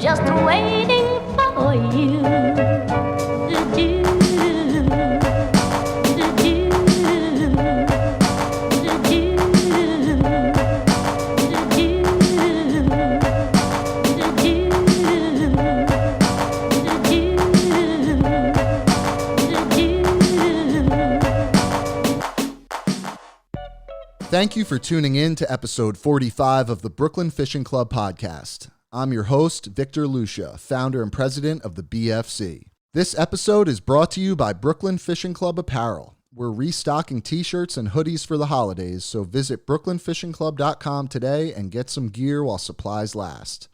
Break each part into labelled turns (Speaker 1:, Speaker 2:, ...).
Speaker 1: just waiting for you.
Speaker 2: Thank you for tuning in to episode 45 of the Brooklyn Fishing Club podcast. I'm your host, Victor Lucia, founder and president of the BFC. This episode is brought to you by Brooklyn Fishing Club Apparel. We're restocking t-shirts and hoodies for the holidays, so visit brooklynfishingclub.com today and get some gear while supplies last.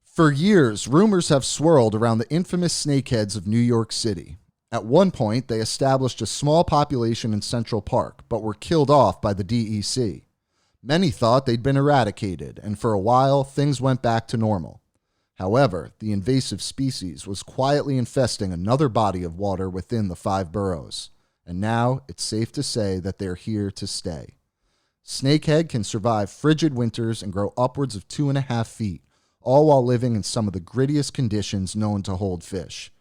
Speaker 2: For years, rumors have swirled around the infamous snakeheads of New York City. At one point, they established a small population in Central Park, but were killed off by the DEC. Many thought they'd been eradicated, and for a while, things went back to normal. However, the invasive species was quietly infesting another body of water within the 5 boroughs, and now it's safe to say that they're here to stay. Snakehead can survive frigid winters and grow upwards of 2.5 feet, all while living in some of the grittiest conditions known to hold fish.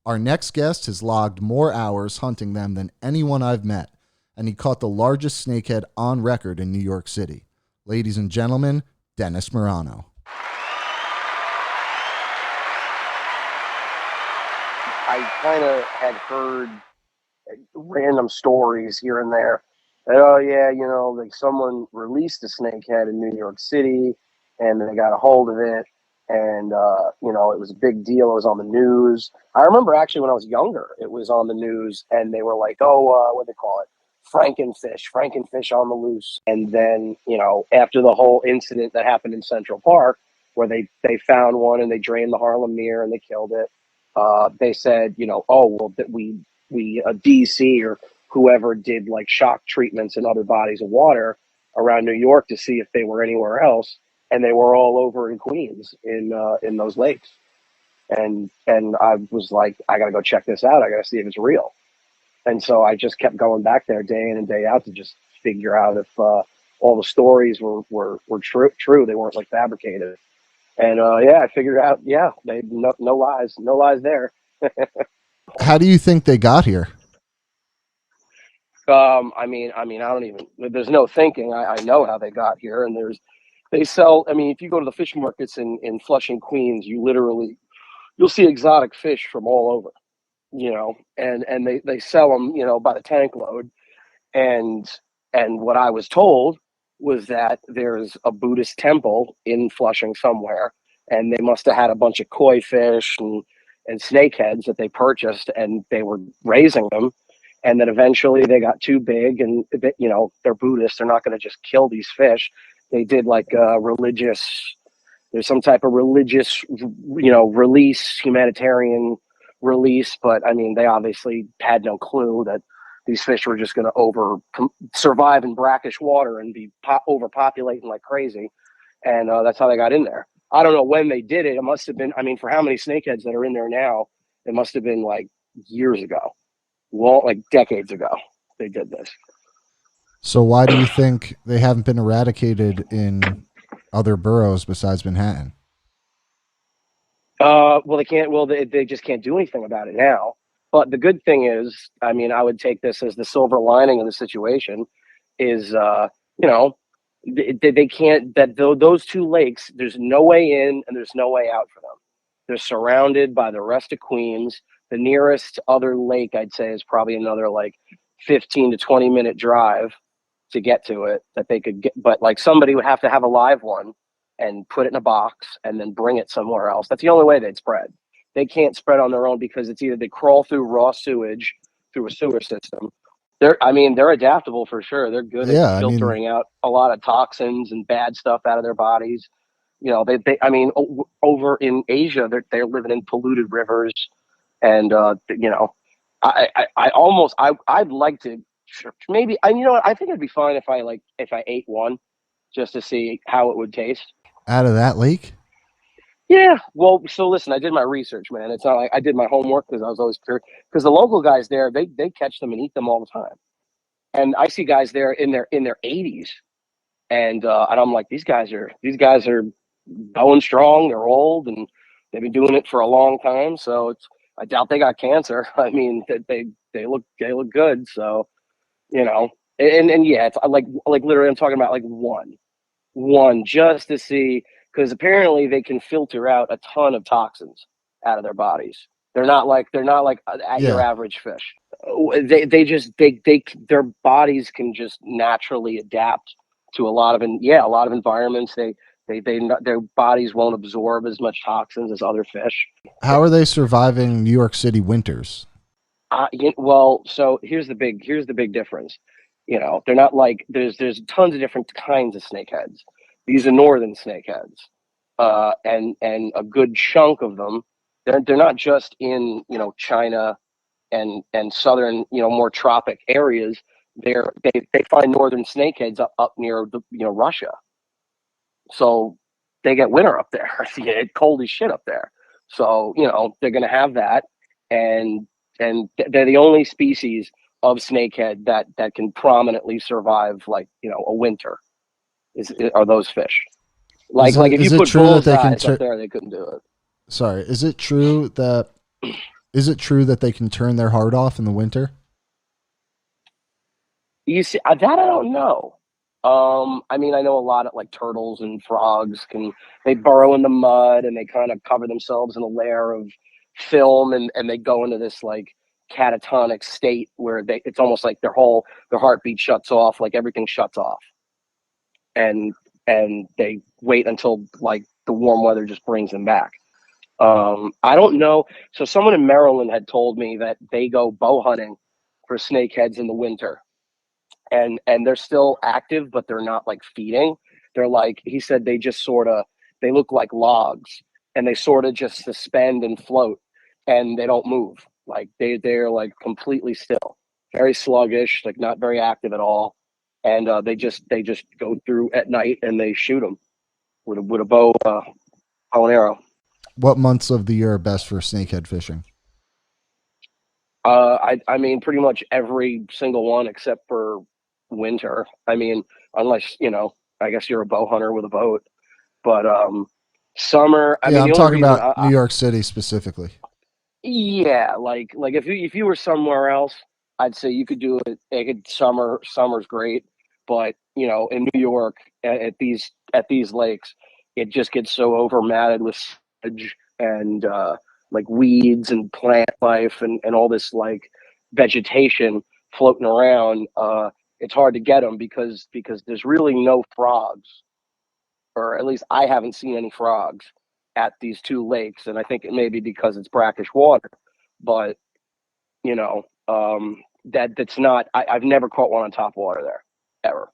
Speaker 2: Our next guest has logged more hours hunting them than anyone I've met, and he caught the largest snakehead on record in New York City. Ladies and gentlemen, Dennis Morano.
Speaker 3: I kind of had heard random stories here and there that, oh yeah, you know, like someone released a snakehead in New York City and they got a hold of it. And, you know, it was a big deal. It was on the news. I remember actually when I was younger, it was on the news and they were like, oh, what do they call it? Frankenfish on the loose. And then, you know, after the whole incident that happened in Central Park, where they found one and they drained the Harlem Mere and they killed it, they said, you know, oh, well, that we DC or whoever did like shock treatments in other bodies of water around New York to see if they were anywhere else. And they were all over in Queens in those lakes. And I was like, I got to go check this out. I got to see if it's real. And so I just kept going back there day in and day out to just figure out if all the stories were true. They weren't like fabricated. And yeah, I figured out, yeah, no lies there.
Speaker 2: How do you think they got here?
Speaker 3: I mean, I don't even, there's no thinking. I know how they got here, and they sell, I mean, if you go to the fish markets in Flushing, Queens, you'll see exotic fish from all over, you know, and they sell them, you know, by the tank load. And what I was told was that there's a Buddhist temple in Flushing somewhere, and they must have had a bunch of koi fish and snakeheads that they purchased, and they were raising them. And then eventually they got too big, and, you know, they're Buddhists. They're not going to just kill these fish. They did like there's some type of religious, you know, release, humanitarian release. But I mean, they obviously had no clue that these fish were just going to survive in brackish water and be overpopulating like crazy. And that's how they got in there. I don't know when they did it. It must have been, I mean, for how many snakeheads that are in there now, it must have been like years ago. Well, like decades ago, they did this.
Speaker 2: So why do you think they haven't been eradicated in other boroughs besides Manhattan?
Speaker 3: Well, they can't. Well, they just can't do anything about it now. But the good thing is, I mean, I would take this as the silver lining of the situation. Is you know, they can't. Those 2 lakes, there's no way in and there's no way out for them. They're surrounded by the rest of Queens. The nearest other lake, I'd say, is probably another like 15 to 20 minute drive to get to it that they could get. But like somebody would have to have a live one and put it in a box and then bring it somewhere else. That's the only way they'd spread. They can't spread on their own because it's either they crawl through raw sewage through a sewer system. They're adaptable for sure. They're good at filtering out a lot of toxins and bad stuff out of their bodies. You know, over in Asia, they're living in polluted rivers. And, you know, I'd like to maybe, you know what, I think it'd be fine if I ate one just to see how it would taste.
Speaker 2: Out of that lake?
Speaker 3: Yeah. Well, so listen, I did my research, man. It's not like I did my homework because I was always curious, because the local guys there, they catch them and eat them all the time. And I see guys there in their 80s. And I'm like, these guys are going strong. They're old and They've been doing it for a long time, so I doubt they got cancer. I mean, they look good, so you know, and yeah, it's like literally, I'm talking about like one just to see, because apparently they can filter out a ton of toxins out of their bodies. They're not like at your
Speaker 2: Yeah.
Speaker 3: average fish. They just they their bodies can just naturally adapt to a lot of environments. Their bodies won't absorb as much toxins as other fish.
Speaker 2: How are they surviving New York City winters?
Speaker 3: Well, so here's the big difference. They're not like there's tons of different kinds of snakeheads. These are northern snakeheads, and a good chunk of them, they're not just in China and southern more tropic areas. They find northern snakeheads up near Russia, so they get winter up there. It's cold as shit up there, so they're gonna have that, and they're the only species of snakehead that can prominently survive like a winter are those fish. Like if you
Speaker 2: Is it
Speaker 3: put
Speaker 2: true that
Speaker 3: bull's
Speaker 2: they can
Speaker 3: eyes up there, they couldn't do it.
Speaker 2: Sorry, is it true that they can turn their heart off in the winter?
Speaker 3: You see, that I don't know. I mean, I know a lot of like turtles and frogs they burrow in the mud and they kind of cover themselves in a layer of film, and they go into this like catatonic state where it's almost like their heartbeat shuts off, like everything shuts off, and they wait until like the warm weather just brings them back. I don't know. So someone in Maryland had told me that they go bow hunting for snakeheads in the winter, and they're still active, but they're not like feeding. They're like, he said, they look like logs, and they sort of just suspend and float, and they don't move. Like they're like completely still, very sluggish, like not very active at all, and they just go through at night and they shoot them with a bow and arrow.
Speaker 2: What months of the year are best for snakehead fishing?
Speaker 3: I mean, pretty much every single one except for winter. I mean, unless I guess you're a bow hunter with a boat. But summer. I
Speaker 2: Yeah,
Speaker 3: mean,
Speaker 2: I'm
Speaker 3: the only
Speaker 2: talking
Speaker 3: reason,
Speaker 2: about New York City specifically.
Speaker 3: yeah, like if you were somewhere else, I'd say you could do it. Summer's great, but in New York at these lakes, it just gets so overmatted with sludge and like weeds and plant life and all this like vegetation floating around. It's hard to get them because there's really no frogs, or at least I haven't seen any frogs at these two lakes, and I think it may be because it's brackish water. But that's not. I've never caught one on top water there, ever.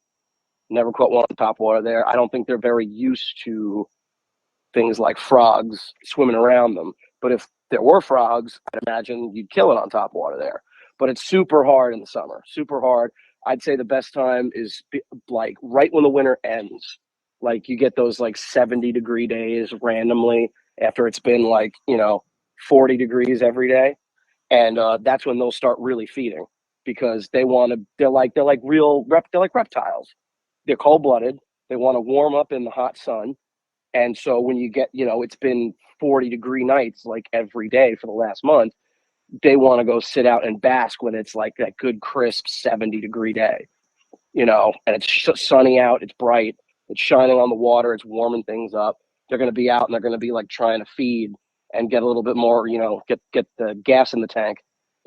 Speaker 3: Never caught one on top water there. I don't think they're very used to things like frogs swimming around them. But if there were frogs, I'd imagine you'd kill it on top water there. But it's super hard in the summer, super hard. I'd say the best time is like right when the winter ends. Like you get those like 70-degree days randomly after it's been like 40 degrees every day, and that's when they'll start really feeding, because they want to. They're like reptiles. They're cold blooded. They want to warm up in the hot sun, and so when you get, it's been 40-degree nights like every day for the last month, they want to go sit out and bask when it's like that good crisp 70-degree day, and it's sunny out, it's bright, it's shining on the water, it's warming things up. They're going to be out and they're going to be like trying to feed and get a little bit more, get the gas in the tank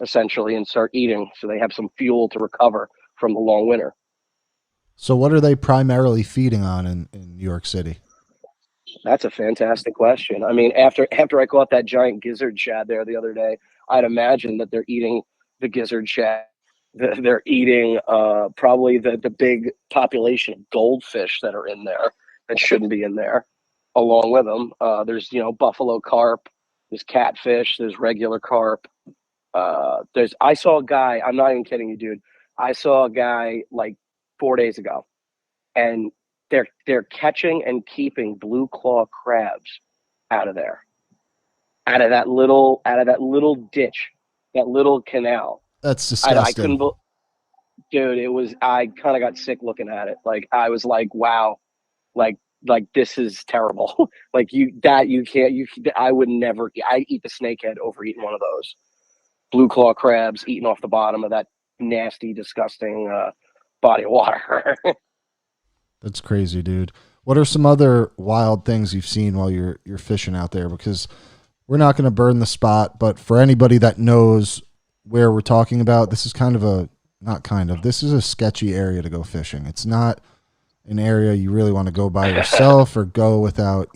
Speaker 3: essentially and start eating, so they have some fuel to recover from the long winter.
Speaker 2: So, what are they primarily feeding on in New York City?
Speaker 3: That's a fantastic question. I mean, after I caught that giant gizzard shad there the other day, I'd imagine that they're eating the gizzard shad. They're eating probably the big population of goldfish that are in there that shouldn't be in there, along with them. There's buffalo carp, there's catfish, there's regular carp. I saw a guy. I'm not even kidding you, dude. I saw a guy like 4 days ago, and they're catching and keeping blue claw crabs out of there, out of that little ditch, that little canal.
Speaker 2: That's
Speaker 3: I couldn't,
Speaker 2: disgusting.
Speaker 3: dude. I kind of got sick looking at it. Like I was like, wow, like like, this is terrible. Like, I would never, I eat the snakehead over eating one of those blue claw crabs, eating off the bottom of that nasty, disgusting body of water.
Speaker 2: That's crazy, dude. What are some other wild things you've seen while you're fishing out there? Because we're not going to burn the spot, but for anybody that knows where we're talking about, this is this is a sketchy area to go fishing. It's not an area you really want to go by yourself or go without,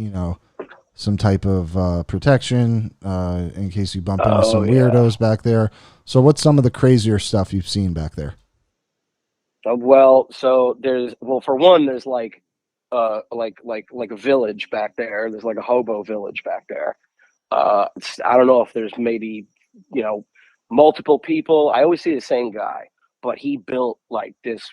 Speaker 2: some type of protection in case you bump into some weirdos back there. So what's some of the crazier stuff you've seen back there?
Speaker 3: Well, so for one, there's like a village back there. There's like a hobo village back there. I don't know if there's maybe, multiple people. I always see the same guy, but he built like this.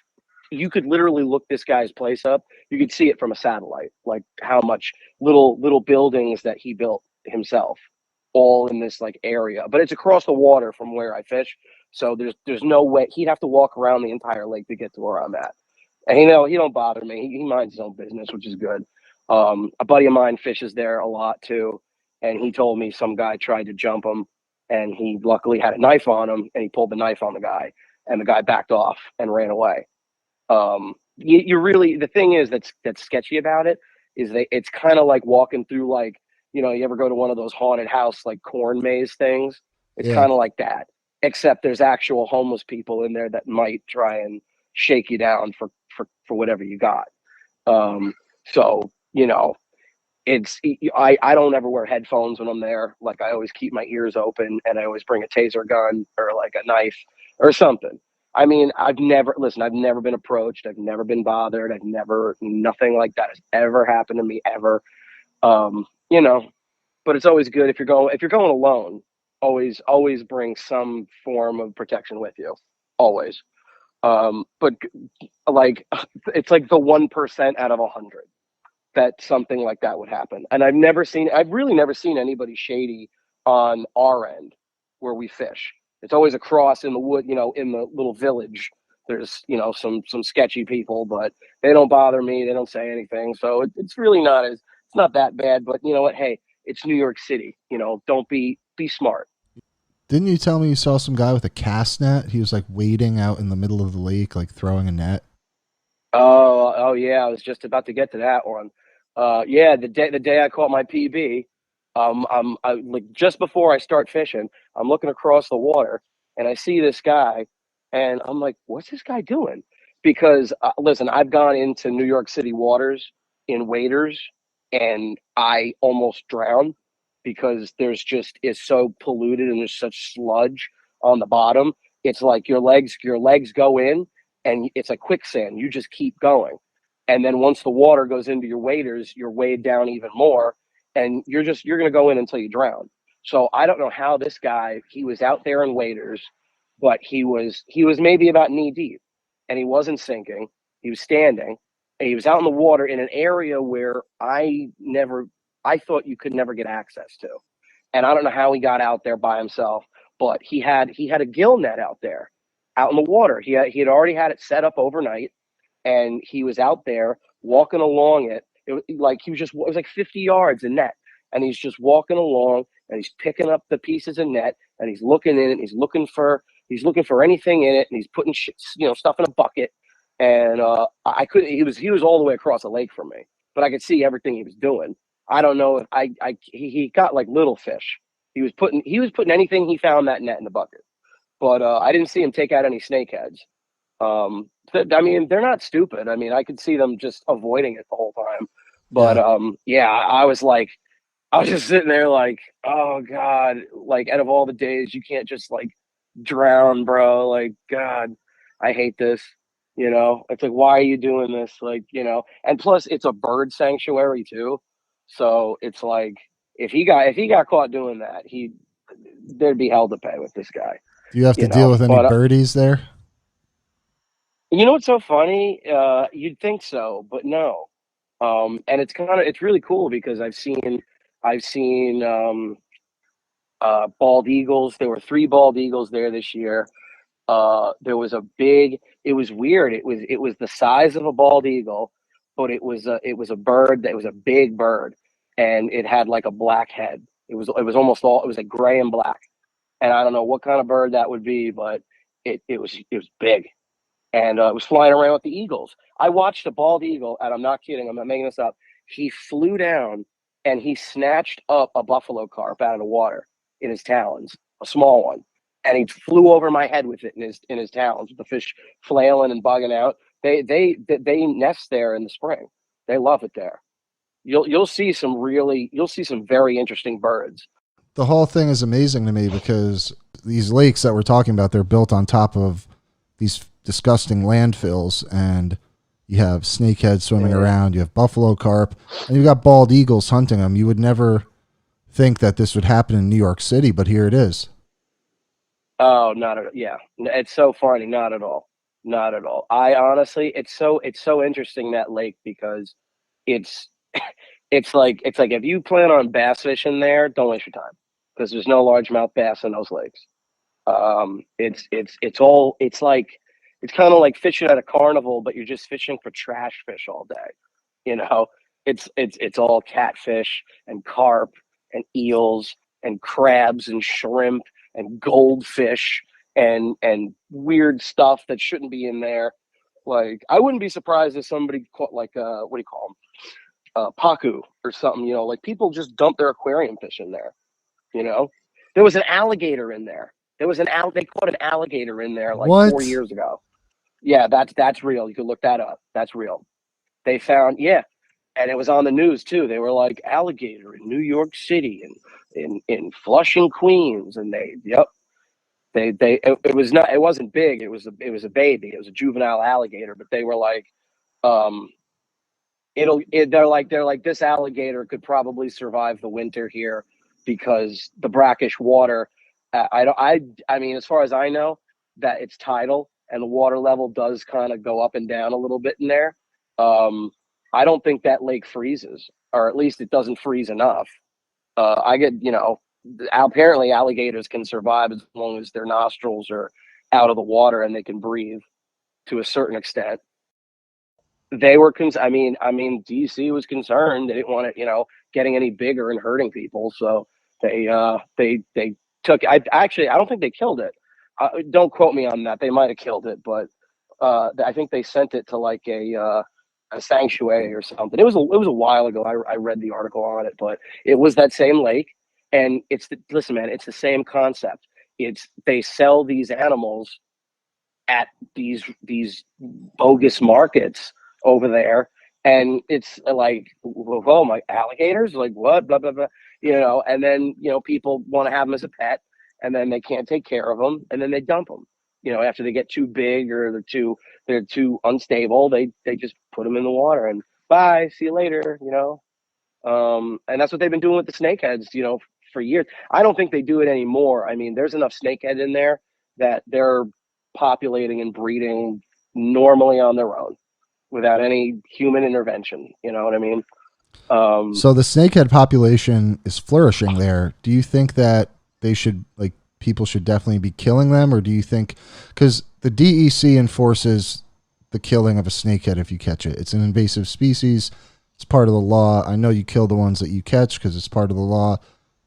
Speaker 3: You could literally look this guy's place up. You could see it from a satellite, like how much little buildings that he built himself, all in this like area. But it's across the water from where I fish, so there's no way he'd have to walk around the entire lake to get to where I'm at. And he don't bother me. He minds his own business, which is good. A buddy of mine fishes there a lot too, and he told me some guy tried to jump him, and he luckily had a knife on him, and he pulled the knife on the guy, and the guy backed off and ran away. You really, the thing is that's sketchy about it is it's kind of like walking through, like, you ever go to one of those haunted house like corn maze things? It's
Speaker 2: Yeah.
Speaker 3: kind of like that, except there's actual homeless people in there that might try and shake you down for whatever you got. So it's I don't ever wear headphones when I'm there. Like, I always keep my ears open, and I always bring a taser gun or like a knife or something. I mean, I've never been approached. I've never been bothered. Nothing like that has ever happened to me ever. Um, you know, but it's always good if you're going alone, always bring some form of protection with you. Always. But like, it's like the 1% out of 100 that something like that would happen. And I've really never seen anybody shady on our end where we fish. It's always across in the wood, in the little village. There's, some sketchy people, but they don't bother me. They don't say anything. So it's really it's not that bad, but you know what? Hey, it's New York City, don't be smart.
Speaker 2: Didn't you tell me you saw some guy with a cast net? He was like wading out in the middle of the lake, like throwing a net.
Speaker 3: Oh yeah. I was just about to get to that one. Yeah, the day I caught my PB, I like just before I start fishing, I'm looking across the water and I see this guy, and I'm like, what's this guy doing? Because listen, I've gone into New York City waters in waders, and I almost drowned because it's so polluted and there's such sludge on the bottom. It's like your legs go in, and it's like quicksand. You just keep going. And then once the water goes into your waders, you're weighed down even more, and you're going to go in until you drown. So I don't know how this guy, he was out there in waders, but he was maybe about knee deep, and he wasn't sinking. He was standing, and he was out in the water in an area where I thought you could never get access to. And I don't know how he got out there by himself, but he had a gill net out there, out in the water. He had already had it set up overnight, and he was out there walking along it. It was like 50 yards in net, and he's just walking along, and he's picking up the pieces of net, and he's looking in it. And he's looking for anything in it, and he's putting stuff in a bucket. And I could he was all the way across the lake from me, but I could see everything he was doing. I don't know if he got like little fish. He was putting anything he found that net in the bucket, but I didn't see him take out any snakeheads. I mean, they're not stupid. I mean, I could see them just avoiding it the whole time. But
Speaker 2: Yeah.
Speaker 3: yeah, I was just sitting there like, oh God, like, out of all the days, you can't just like drown, bro. Like, God, I hate this. It's like, why are you doing this? Like, and plus it's a bird sanctuary too. So it's like, if he got caught doing that, there'd be hell to pay with this guy,
Speaker 2: Do you have to deal with any
Speaker 3: but
Speaker 2: birdies there?
Speaker 3: you know what's so funny? You'd think so, but no. And it's really cool because I've seen bald eagles. There were three bald eagles there this year. There was a big. It was weird. It was the size of a bald eagle, but it was a bird that was a big bird, and it had like a black head. It was almost all, it was like gray and black, and I don't know what kind of bird that would be, but it was big, and it was flying around with the eagles. I watched a bald eagle, and I'm not kidding. I'm not making this up. He flew down and he snatched up a buffalo carp out of the water in his talons, a small one, and he flew over my head with it in his talons, with the fish flailing and bugging out. They nest there in the spring. They love it there. You'll see some very interesting birds.
Speaker 2: The whole thing is amazing to me because these lakes that we're talking about, they're built on top of these disgusting landfills, and you have snakeheads swimming around, you have buffalo carp, and you've got bald eagles hunting them. You would never think that this would happen in New York City, but here it is.
Speaker 3: Oh, not at all. Yeah, it's so funny. Not at all. Not at all. I honestly, it's so interesting, that lake, because it's it's like if you plan on bass fishing there, don't waste your time, because there's no largemouth bass in those lakes. It's kind of like fishing at a carnival, but you're just fishing for trash fish all day. You know, it's all catfish and carp and eels and crabs and shrimp and goldfish and weird stuff that shouldn't be in there. Like, I wouldn't be surprised if somebody caught, like, what do you call them, paku or something. Like, people just dump their aquarium fish in there. You know, there was an alligator in there. They caught an alligator in there like 4
Speaker 2: What?
Speaker 3: years ago. Yeah, that's real. You can look that up. That's real. They found, yeah, and it was on the news too. They were like, alligator in New York City and in Flushing, Queens, and yep, it was not, it wasn't big. It was a baby. It was a juvenile alligator, but they were like, um, they're like this alligator could probably survive the winter here, because the brackish water. I don't. I mean, as far as I know, that it's tidal and the water level does kind of go up and down a little bit in there. Um, I don't think that lake freezes, or at least it doesn't freeze enough. I get, apparently alligators can survive as long as their nostrils are out of the water and they can breathe to a certain extent. They were DC was concerned. They didn't want it, getting any bigger and hurting people. So they took. I don't think they killed it. Don't quote me on that. They might have killed it, but I think they sent it to like a sanctuary or something. It was a while ago. I read the article on it, but it was that same lake, and listen, man, it's the same concept. They sell these animals at these bogus markets over there, and it's like, oh my, alligators, like what, blah blah blah, and then people want to have them as a pet, and then they can't take care of them, and then they dump them, after they get too big, or they're too unstable. They just put them in the water and bye, see you later. And that's what they've been doing with the snakeheads, for years. I don't think they do it anymore. I mean, there's enough snakehead in there that they're populating and breeding normally on their own without any human intervention. You know what I mean?
Speaker 2: So the snakehead population is flourishing there. Do you think that they should, like, people should definitely be killing them, or do you think, because the DEC enforces the killing of a snakehead if you catch it? It's an invasive species. It's part of the law. I know you kill the ones that you catch because it's part of the law,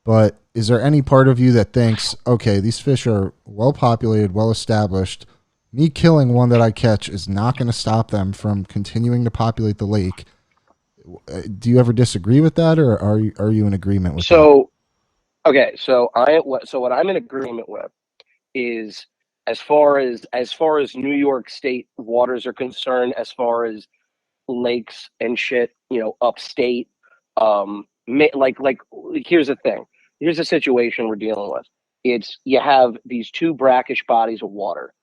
Speaker 2: but is there any part of you that thinks, okay, these fish are well populated, well established, me killing one that I catch is not going to stop them from continuing to populate the lake? Do you ever disagree with that, or are you in agreement with that?
Speaker 3: So, okay, so what I'm in agreement with is, as far as New York State waters are concerned, as far as lakes and shit, upstate. Like, here's the thing. Here's the situation we're dealing with. You have these two brackish bodies of water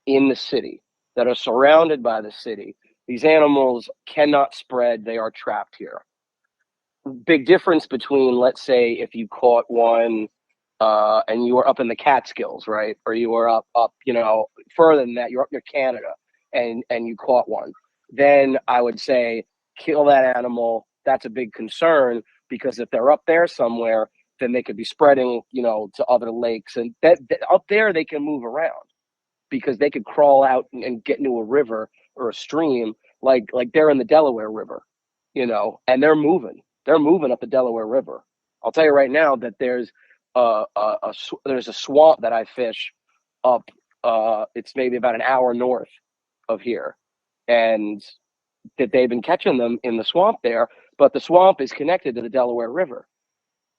Speaker 3: in the city that are surrounded by the city. These animals cannot spread. They are trapped here. Big difference between, let's say, if you caught one, and you were up in the Catskills, right? Or you were up, further than that, you're up near Canada, and you caught one. Then I would say kill that animal. That's a big concern, because if they're up there somewhere, then they could be spreading, to other lakes, and that up there they can move around, because they could crawl out and get into a river or a stream like they're in the Delaware River, you know, and they're moving up the Delaware River. I'll tell you right now that there's there's a swamp that I fish up. It's maybe about an hour north of here, and that they've been catching them in the swamp there. But the swamp is connected to the Delaware River,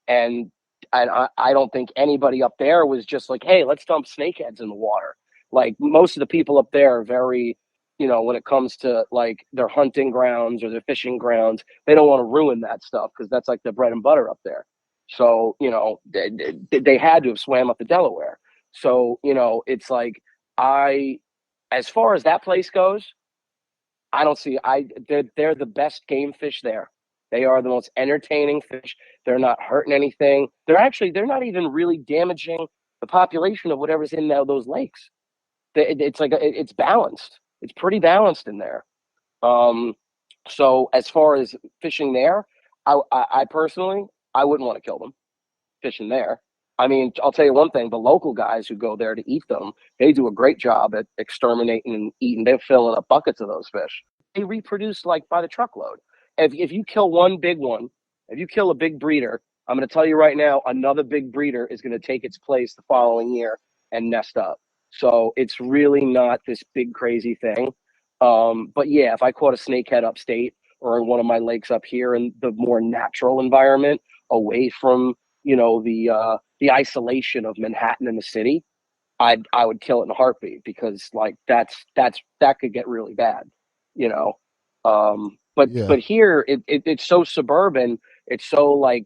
Speaker 3: and I don't think anybody up there was just like, hey, let's dump snakeheads in the water. Like most of the people up there are very, you know, when it comes to like their hunting grounds or their fishing grounds, they don't want to ruin that stuff because that's like the bread and butter up there. So, you know, they had to have swam up the Delaware. So, you know, it's like as far as that place goes, I don't see. They're the best game fish there. They are the most entertaining fish. They're not hurting anything. They're not even really damaging the population of whatever's in those lakes. It's like it's balanced. It's pretty balanced in there. Um, so as far as fishing there, I personally I wouldn't want to kill them fishing there. I mean, I'll tell you one thing: the local guys who go there to eat them, they do a great job at exterminating and eating. They're filling up buckets of those fish. They reproduce like by the truckload. If you kill one big one, if you kill a big breeder, I'm going to tell you right now, another big breeder is going to take its place the following year and nest up. So it's really not this big crazy thing. But yeah, if I caught a snakehead upstate or in one of my lakes up here in the more natural environment, away from the isolation of Manhattan and the city, I would kill it in a heartbeat because like that could get really bad, you know. But here it's so suburban, it's so like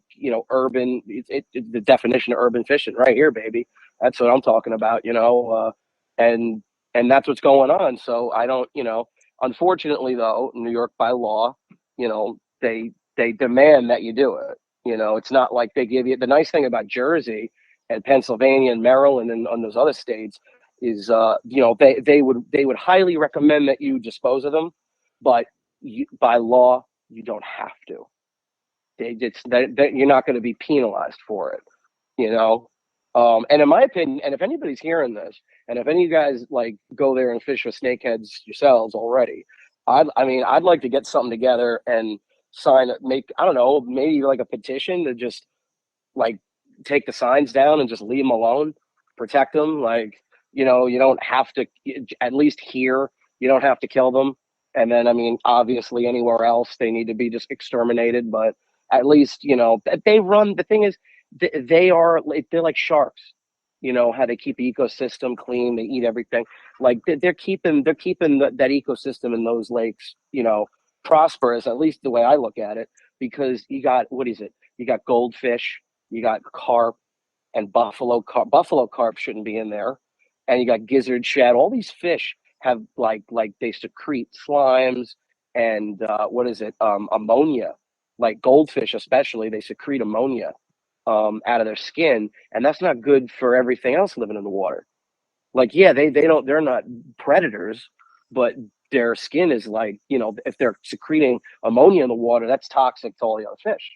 Speaker 3: urban. It's the definition of urban fishing right here, baby. That's what I'm talking about, you know. And that's what's going on. So I don't, unfortunately though, New York by law, they demand that you do it. It's not like they give you. The nice thing about Jersey and Pennsylvania and Maryland and on those other states is they would highly recommend that you dispose of them, but by law you don't have to. You're not going to be penalized for it, you know. And in my opinion, and if anybody's hearing this, and if any of you guys like go there and fish with snakeheads yourselves already, I'd like to get something together and I don't know, maybe like a petition to just like take the signs down and just leave them alone, protect them. Like, you don't have to, at least here, you don't have to kill them. And then, I mean, obviously anywhere else they need to be just exterminated, but at least, the thing is, they're like sharks, how they keep the ecosystem clean. They eat everything. Like they're keeping that ecosystem in those lakes, prosperous, at least the way I look at it, because you got, what is it? You got goldfish, you got carp and buffalo carp. Buffalo carp shouldn't be in there. And you got gizzard shad. All these fish have like they secrete slimes and what is it? Ammonia. Like goldfish, especially, they secrete ammonia out of their skin, and that's not good for everything else living in the water. Like, yeah, they're not predators, but their skin is like, if they're secreting ammonia in the water, that's toxic to all the other fish.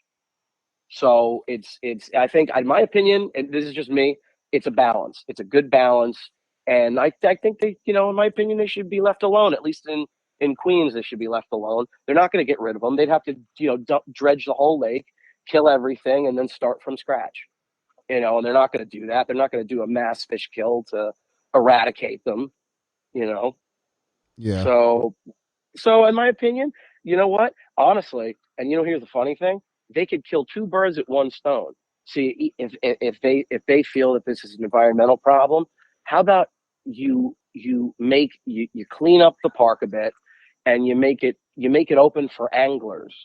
Speaker 3: So it's I think, in my opinion, and this is just me, it's a balance. It's a good balance. And I think they, in my opinion, they should be left alone. At least in Queens, they should be left alone. They're not going to get rid of them. They'd have to, dredge the whole lake, kill everything, and then start from scratch. And they're not going to do that. They're not going to do a mass fish kill to eradicate them, you know.
Speaker 2: Yeah.
Speaker 3: So in my opinion, you know what? Honestly, and here's the funny thing: they could kill two birds at one stone. See, if they feel that this is an environmental problem, how about you clean up the park a bit, and you make it open for anglers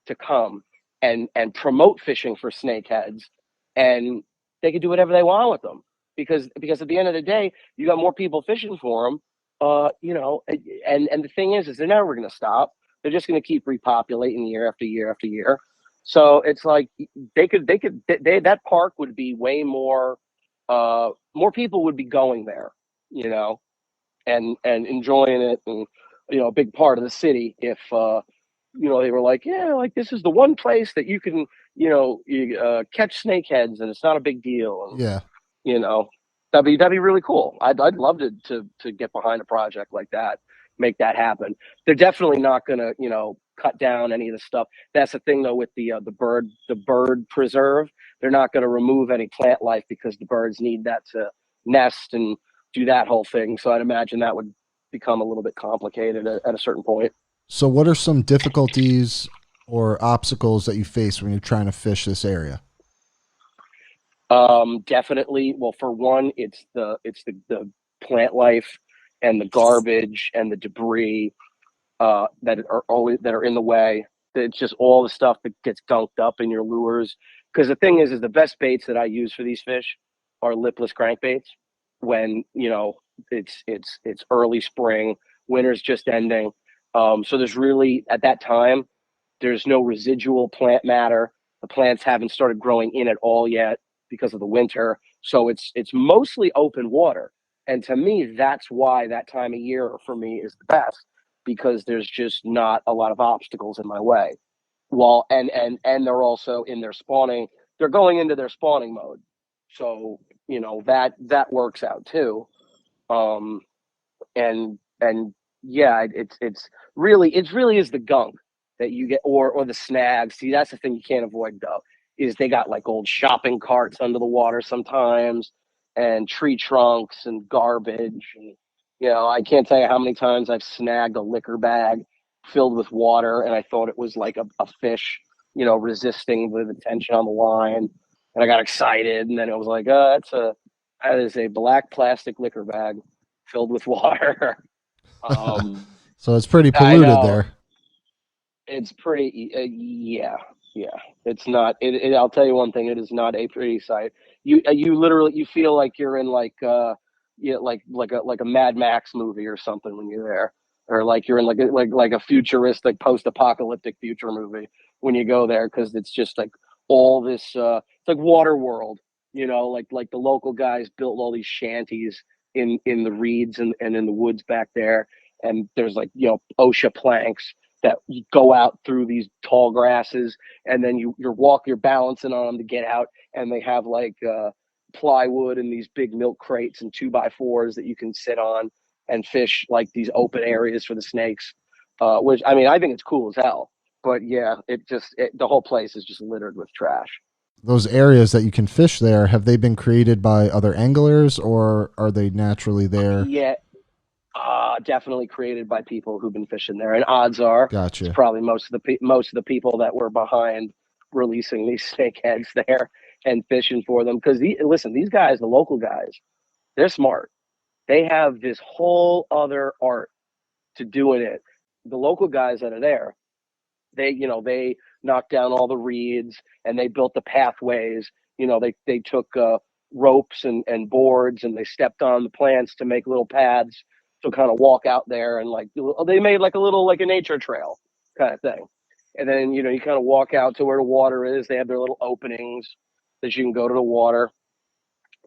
Speaker 3: to come and promote fishing for snakeheads, and they could do whatever they want with them because at the end of the day, you got more people fishing for them. And the thing is they're never going to stop. They're just going to keep repopulating year after year after year. So it's like that park would be way more, more people would be going there, and enjoying it, and a big part of the city if they were like, yeah, like this is the one place that you can catch snakeheads and it's not a big deal. And,
Speaker 2: Yeah.
Speaker 3: that'd be really cool. I'd love to get behind a project like that. make that happen. They're definitely not going to, cut down any of the stuff. That's the thing though with the bird preserve. They're not going to remove any plant life because the birds need that to nest and do that whole thing. So I'd imagine that would become a little bit complicated at a certain point.
Speaker 2: So, what are some difficulties or obstacles that you face when you're trying to fish this area?
Speaker 3: Definitely. Well, for one, it's the plant life and the garbage and the debris that are in the way. It's just all the stuff that gets gunked up in your lures. Because the thing is the best baits that I use for these fish are lipless crankbaits. When it's early spring, winter's just ending. So there's really at that time there's no residual plant matter. The plants haven't started growing in at all yet because of the winter. So it's mostly open water. And to me, that's why that time of year for me is the best because there's just not a lot of obstacles in my way. Well, and they're also in their spawning. They're going into their spawning mode. So, that works out too. Um, and yeah, it's really is the gunk that you get or the snags. See, that's the thing you can't avoid though, is they got like old shopping carts under the water sometimes and tree trunks and garbage. And, I can't tell you how many times I've snagged a liquor bag filled with water and I thought it was like a fish, resisting the tension on the line. And I got excited and then it was like, that is a black plastic liquor bag filled with water.
Speaker 2: So it's pretty
Speaker 3: I
Speaker 2: polluted
Speaker 3: know
Speaker 2: there.
Speaker 3: it's pretty. Yeah. It's not. I'll tell you one thing. It is not a pretty sight. You literally you feel like you're in like a Mad Max movie or something when you're there, or like you're in like a futuristic post-apocalyptic future movie when you go there because it's just like all this. It's like Water World. Like the local guys built all these shanties in the reeds and in the woods back there, and there's like OSHA planks that go out through these tall grasses, and then you're balancing on them to get out, and they have like plywood and these big milk crates and 2x4s that you can sit on and fish like these open areas for the snakes. Which I mean, I think it's cool as hell. But yeah, the whole place is just littered with trash.
Speaker 2: Those areas that you can fish there, have they been created by other anglers or are they naturally there?
Speaker 3: Yeah, definitely created by people who've been fishing there, and odds are it's
Speaker 2: Gotcha.
Speaker 3: probably most of the people that were behind releasing these snakeheads there and fishing for them. Because listen, these guys, the local guys, they're smart. They have this whole other art to doing it. The local guys that are there, they knocked down all the reeds and they built the pathways. They took ropes and boards and they stepped on the plants to make little paths to kind of walk out there, and like they made like a little like a nature trail kind of thing. And then you kind of walk out to where the water is. They have their little openings that you can go to the water.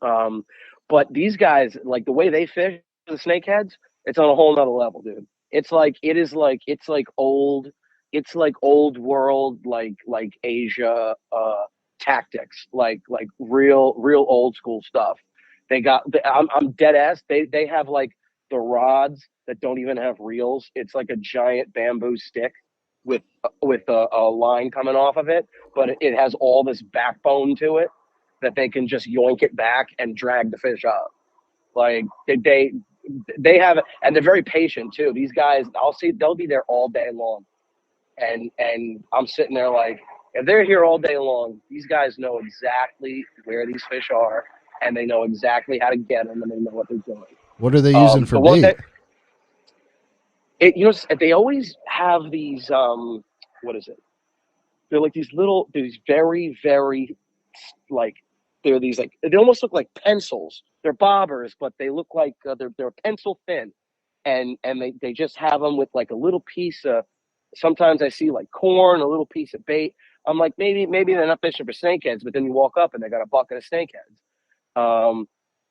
Speaker 3: But these guys, like the way they fish the snakeheads, it's on a whole nother level, dude. It's like old world, like Asia tactics, like real old school stuff. I'm dead ass. They have like the rods that don't even have reels. It's like a giant bamboo stick with a line coming off of it, but it has all this backbone to it that they can just yoink it back and drag the fish up. Like they have, and they're very patient too. These guys, they'll be there all day long, and I'm sitting there like, if they're here all day long, these guys know exactly where these fish are, and they know exactly how to get them, and they know what they're doing.
Speaker 2: What are they using for
Speaker 3: The one
Speaker 2: bait?
Speaker 3: that they always have these what is it? They're like these very very like they're these like they almost look like pencils. They're bobbers, but they look like they're pencil thin, and they just have them with like a little piece of. Sometimes I see like corn, a little piece of bait. I'm like maybe they're not fishing for snakeheads, but then you walk up and they got a bucket of snakeheads.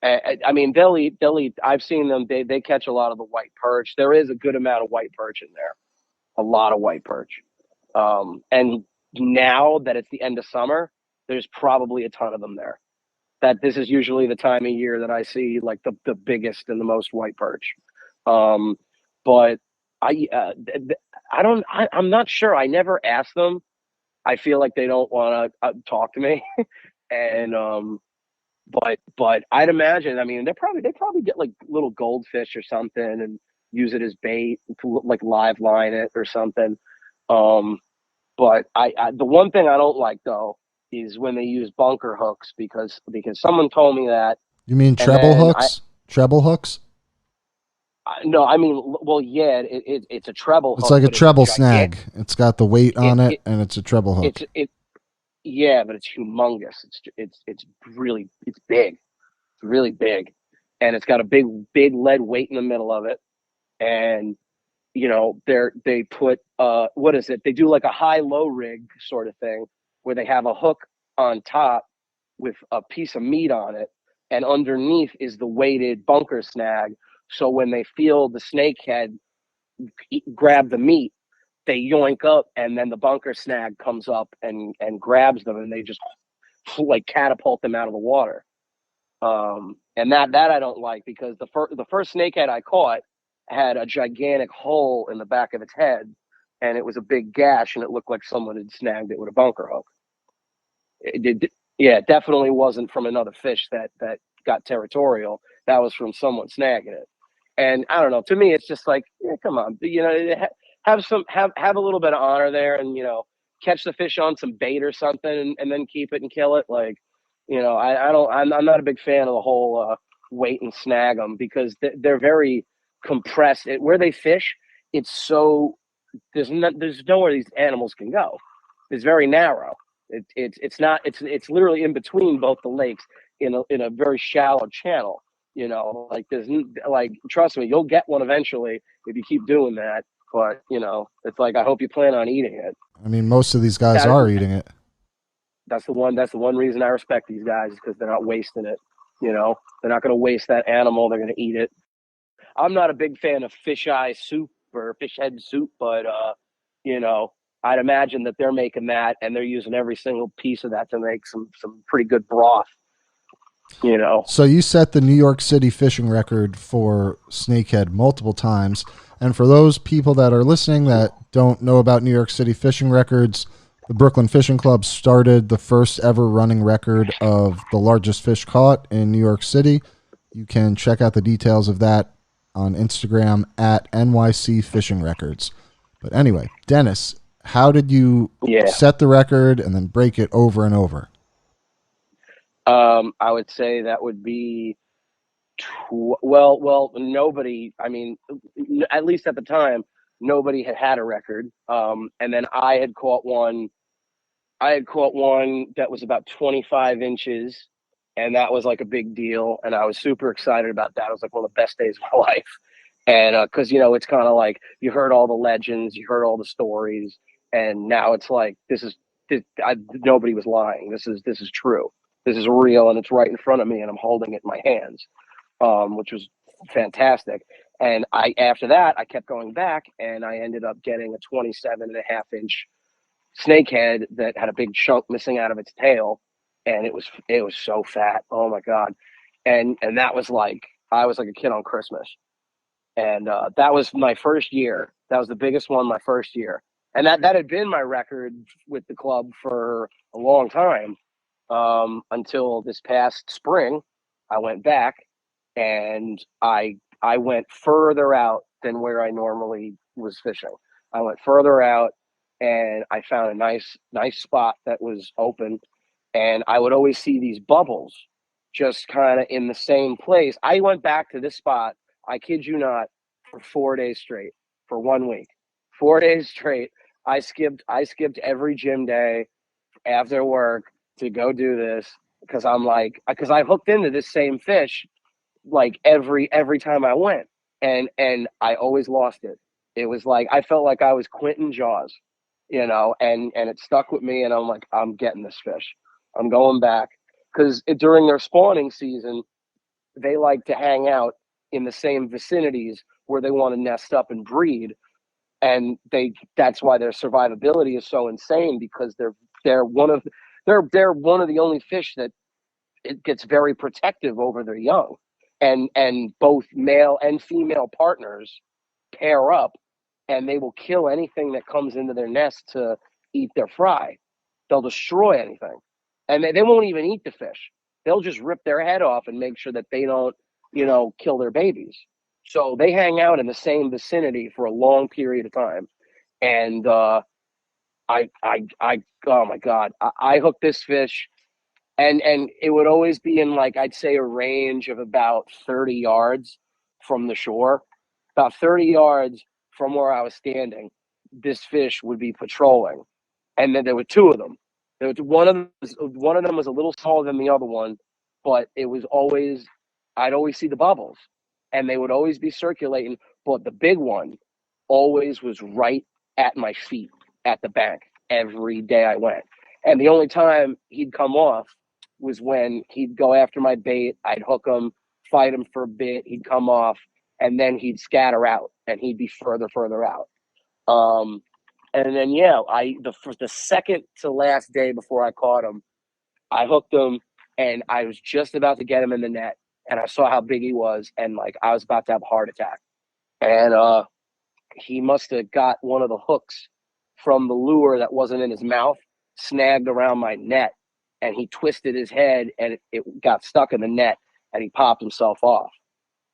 Speaker 3: I mean they'll eat. I've seen them. They catch a lot of the white perch. There is a good amount of white perch in there, a lot of white perch. And now that it's the end of summer, there's probably a ton of them there. That this is usually the time of year that I see like the biggest and the most white perch. Um, but I'm not sure. I never asked them. I feel like they don't want to talk to me, and but I'd imagine. I mean, they probably get like little goldfish or something and use it as bait to like live line it or something. Um, but the one thing I don't like though is when they use bunker hooks because someone told me that,
Speaker 2: You mean
Speaker 3: and
Speaker 2: treble
Speaker 3: then
Speaker 2: hooks? Treble hooks?
Speaker 3: no, I mean, well, yeah, it's a treble
Speaker 2: It's
Speaker 3: hook,
Speaker 2: like a
Speaker 3: but it's a
Speaker 2: treble
Speaker 3: gigantic.
Speaker 2: snag. It's got the weight on
Speaker 3: It
Speaker 2: it, and it's a treble hook.
Speaker 3: it yeah, but it's humongous. It's really it's big. It's really big, and it's got a big lead weight in the middle of it. And they put what is it? They do like a high low rig sort of thing where they have a hook on top with a piece of meat on it, and underneath is the weighted bunker snag. So when they feel the snakehead grab the meat, they yoink up, and then the bunker snag comes up and grabs them, and they just like catapult them out of the water. And that I don't like because the first snakehead I caught had a gigantic hole in the back of its head, and it was a big gash, and it looked like someone had snagged it with a bunker hook. Yeah, it definitely wasn't from another fish that got territorial. That was from someone snagging it. And I don't know. To me, it's just like, yeah, come on, have a little bit of honor there, and catch the fish on some bait or something, and then keep it and kill it. Like, I don't. I'm not a big fan of the whole wait and snag them because they're very compressed. Where they fish, it's so there's nowhere these animals can go. It's very narrow. It's not it's literally in between both the lakes in a very shallow channel. Like there's like trust me, you'll get one eventually if you keep doing that. But it's like I hope you plan on eating it.
Speaker 2: I mean, most of these guys
Speaker 3: That,
Speaker 2: are eating it.
Speaker 3: that's the one. That's the one reason I respect these guys is because they're not wasting it. They're not going to waste that animal. They're going to eat it. I'm not a big fan of fish eye soup or fish head soup, but you know, I'd imagine that they're making that and they're using every single piece of that to make some pretty good broth. You know,
Speaker 2: So you set the New York City fishing record for snakehead multiple times. And for those people that are listening that don't know about New York City fishing records, the Brooklyn Fishing Club started the first ever running record of the largest fish caught in New York City. You can check out the details of that on Instagram at NYC Fishing Records. But anyway, Dennis, how did you
Speaker 3: yeah.
Speaker 2: set the record and then break it over and over?
Speaker 3: I would say that would be well, nobody. I mean, at least at the time, nobody had a record. And then I had caught one that was about 25 inches, and that was like a big deal. And I was super excited about that. It was like one of the best days of my life. And because it's kind of like you heard all the legends, you heard all the stories, and now it's like nobody was lying. This is true. This is real, and it's right in front of me, and I'm holding it in my hands, which was fantastic. And after that, I kept going back, and I ended up getting a 27.5 inch snakehead that had a big chunk missing out of its tail, and it was so fat. Oh my god! And that was like I was like a kid on Christmas, and that was my first year. That was the biggest one my first year, and that had been my record with the club for a long time, until this past spring. I went back, and I went further out than where I normally was fishing. I went further out, and I found a nice spot that was open, and I would always see these bubbles just kind of in the same place. I went back to this spot, I kid you not, for 4 days straight, for 1 week. 4 days straight. I skipped every gym day after work to go do this because I hooked into this same fish like every time I went, and I always lost it. It was like I felt like I was Quentin Jaws, and it stuck with me, and I'm like, I'm getting this fish. I'm going back because during their spawning season, they like to hang out in the same vicinities where they want to nest up and breed, and that's why their survivability is so insane because they're one of they're one of the only fish that it gets very protective over their young, and both male and female partners pair up and they will kill anything that comes into their nest to eat their fry. They'll destroy anything, and they won't even eat the fish. They'll just rip their head off and make sure that they don't, kill their babies. So they hang out in the same vicinity for a long period of time. And oh my God, I hooked this fish, and it would always be in, like, I'd say a range of about 30 yards from the shore, about 30 yards from where I was standing. This fish would be patrolling, and then there were two of them. There was one of them was a little smaller than the other one, but it was always I'd always see the bubbles, and they would always be circulating. But the big one always was right at my feet at the bank every day I went. And the only time he'd come off was when he'd go after my bait. I'd hook him, fight him for a bit. He'd come off, and then he'd scatter out, and he'd be further out. And then for the second to last day before I caught him, I hooked him, and I was just about to get him in the net, and I saw how big he was, and like I was about to have a heart attack. And he must have got one of the hooks from the lure that wasn't in his mouth, snagged around my net, and he twisted his head, and it got stuck in the net, and he popped himself off.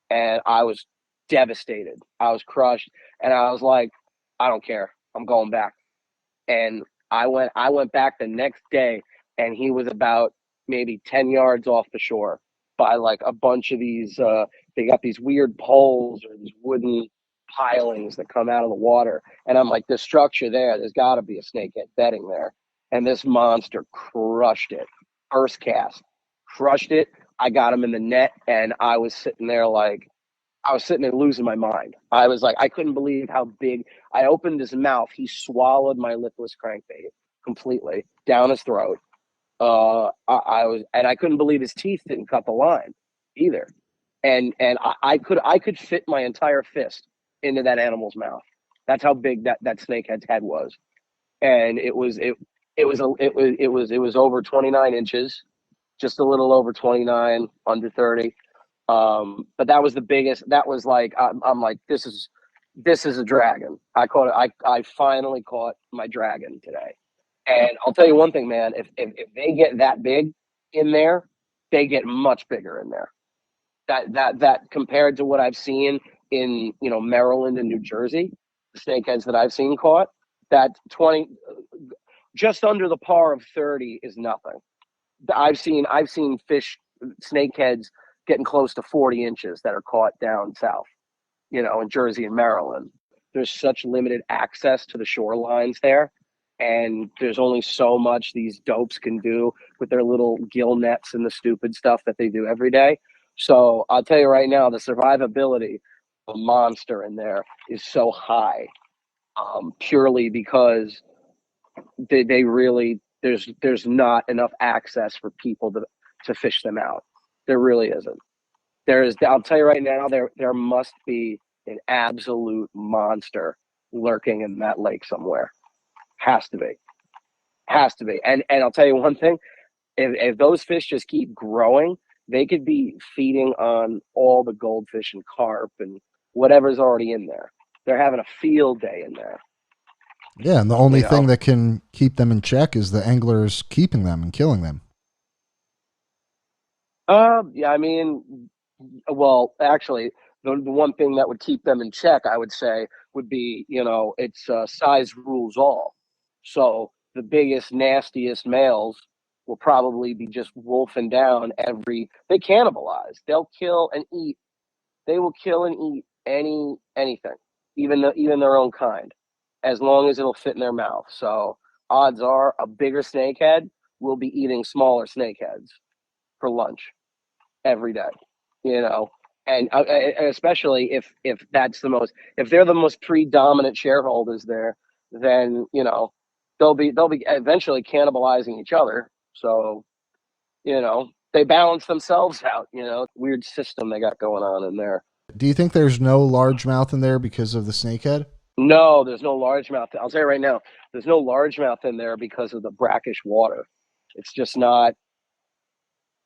Speaker 3: And I was devastated. I was crushed, and I was like, I don't care. I'm going back. And I went back the next day, and he was about maybe 10 yards off the shore by like a bunch of these they got these weird poles or these wooden pilings that come out of the water. And I'm like, this structure there's got to be a snakehead bedding there. And this monster crushed it. First cast, crushed it. I got him in the net, and I was sitting there losing my mind. I was like, I couldn't believe how big. I opened his mouth. He swallowed my lipless crankbait completely down his throat. I couldn't believe his teeth didn't cut the line either. And I could fit my entire fist into that animal's mouth. That's how big that snakehead's head was. And it was over 29 inches, just a little over 29, under 30. But that was the biggest. That was like, I'm like, this is a dragon. I caught it. I finally caught my dragon today. And I'll tell you one thing, man. If they get that big in there, they get much bigger in there. That compared to what I've seen in Maryland and New Jersey, the snakeheads that I've seen caught, that 20, just under the par of 30 is nothing. I've seen snakeheads getting close to 40 inches that are caught down south, in Jersey and Maryland. There's such limited access to the shorelines there, and there's only so much these dopes can do with their little gill nets and the stupid stuff that they do every day. So I'll tell you right now, the survivability of a monster in there is so high, purely because they really there's not enough access for people to fish them out. There really isn't. I'll tell you right now, there must be an absolute monster lurking in that lake somewhere. Has to be. And I'll tell you one thing, if those fish just keep growing, they could be feeding on all the goldfish and carp and whatever's already in there. They're having a field day in there.
Speaker 2: Yeah, and the only thing that can keep them in check is the anglers keeping them and killing them.
Speaker 3: Yeah, I mean, well, actually, the one thing that would keep them in check, I would say, would be, it's size rules all. So the biggest, nastiest males will probably be just wolfing down they cannibalize. They'll kill and eat. They will kill and eat anything, even their own kind, as long as it'll fit in their mouth. So odds are a bigger snakehead will be eating smaller snakeheads for lunch every day, and especially if they're the most predominant shareholders there, then they'll be eventually cannibalizing each other. So they balance themselves out. Weird system they got going on in there.
Speaker 2: Do you think there's no largemouth in there because of the snakehead?
Speaker 3: No, there's no largemouth. I'll tell you right now, there's no largemouth in there because of the brackish water. It's just not.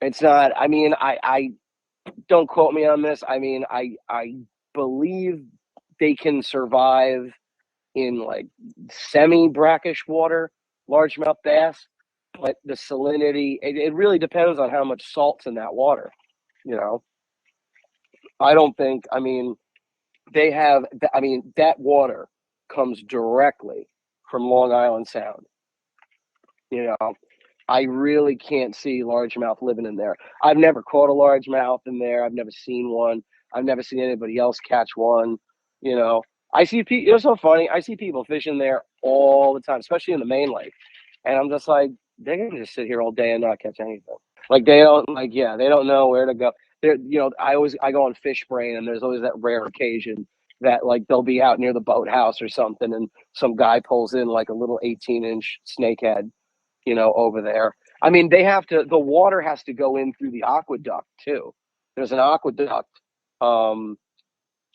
Speaker 3: It's not. I mean, I don't quote me on this. I mean, I believe they can survive in like semi-brackish water, largemouth bass, but the salinity, it really depends on how much salt's in that water. You know, I don't think, I mean, they have, I mean, that water comes directly from Long Island Sound. You know, I really can't see largemouth living in there. I've never caught a largemouth in there. I've never seen one. I've never seen anybody else catch one. You know, I see people. It's so funny. I see people fishing there all the time, especially in the main lake, and I'm just like, they're gonna just sit here all day and not catch anything. Like they don't, like, yeah, they don't know where to go. They're, you know, I go on fish brain, and there's always that rare occasion that like they'll be out near the boathouse or something, and some guy pulls in like a little 18-inch snakehead, you know, over there. I mean, they have to, the water has to go in through the aqueduct too. There's an aqueduct. Um,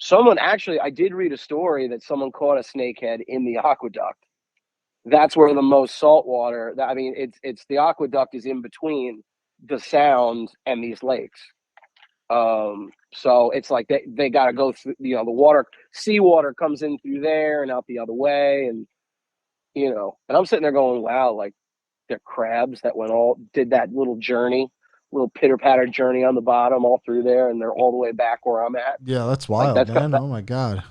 Speaker 3: Someone actually, I did read a story that someone caught a snakehead in the aqueduct. That's where the most salt water, I mean, it's the aqueduct is in between the sound and these lakes. So it's like they got to go through, you know, the water, seawater comes in through there and out the other way. And, you know, and I'm sitting there going, wow, like, they're crabs that did that little journey, little pitter patter journey on the bottom all through there, and they're all the way back where I'm at.
Speaker 2: Yeah, that's
Speaker 3: Like
Speaker 2: wild, man. Oh my god.